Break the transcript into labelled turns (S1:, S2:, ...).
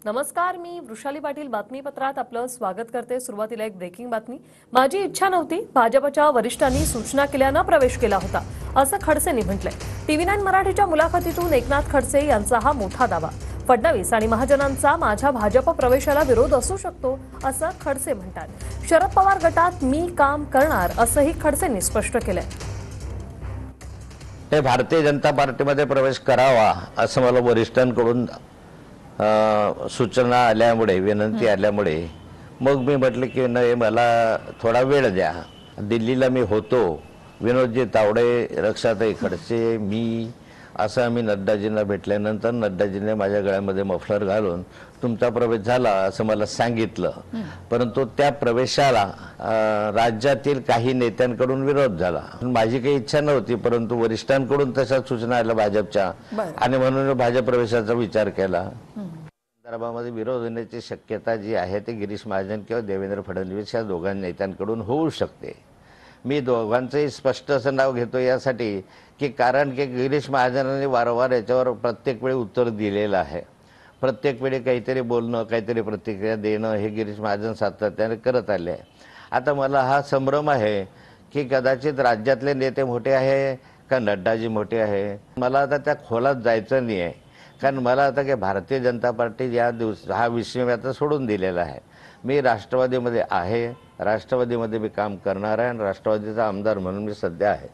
S1: नमस्कार, मी वृषाली पाटील बातमीपत्रात आपलं स्वागत करते। सुरुवातीला एक ब्रेकिंग बातमी। माझी इच्छा नव्हती, भाजपच्या वरिष्ठांनी सूचना केल्यानं प्रवेश केला होता, असं खडसेंनी म्हटलंय। TV9 मराठीच्या मुलाखतीतून एकनाथ खडसे यांचा हा मोठा दावा। फडणवीस आणि महाजनांचा माझ्या भाजप प्रवेशाला विरोध असू शकतो, असं खडसे म्हणतात। शरद पवार गटात मी काम करणार, असंही खडसेंनी स्पष्ट केलंय।
S2: हे भारतीय जनता पार्टीमध्ये प्रवेश करावा असं मला वरिष्ठांकडून सूचना आल्यामुळे, विनंती आल्यामुळे मग मी म्हटलं की नाही, मला थोडा वेळ द्या। दिल्लीला मी होतो, विनोदजी तावडे, रक्षाताई खडसे, मी असं आम्ही नड्डाजींना भेटल्यानंतर नड्डाजींनी माझ्या गळ्यामध्ये मफलर घालून तुमचा प्रवेश झाला असं मला सांगितलं। परंतु त्या प्रवेशाला राज्यातील काही नेत्यांकडून विरोध झाला। माझी काही इच्छा नव्हती, परंतु वरिष्ठांकडून तशा सूचना आल्या भाजपच्या, आणि म्हणून भाजप प्रवेशाचा विचार केला। संदर्भामध्ये विरोध होण्याची शक्यता जी आहे ते गिरीश महाजन किंवा देवेंद्र फडणवीस या दोघां नेत्यांकडून होऊ शकते। मी दोघांचंही स्पष्ट असं नाव घेतो यासाठी की कारण की गिरीश महाजनांनी वारंवार याच्यावर प्रत्येक वेळी उत्तर दिलेलं आहे। प्रत्येक वेळी काहीतरी बोलणं, काहीतरी प्रतिक्रिया देणं हे गिरीश महाजन सातत्याने करत आले आहे। आता मला हा संभ्रम आहे की कदाचित राज्यातले नेते मोठे आहे का नड्डाजी मोठे आहे, मला आता त्या खोलात जायचं नाही आहे। कारण मला आता की भारतीय जनता पार्टी हा विषय मी आता सोडून दिलेला आहे। मी राष्ट्रवादीमध्ये आहे, राष्ट्रवादीमध्ये मी काम करणार आहे आणि राष्ट्रवादीचा आमदार म्हणून मी सध्या आहे।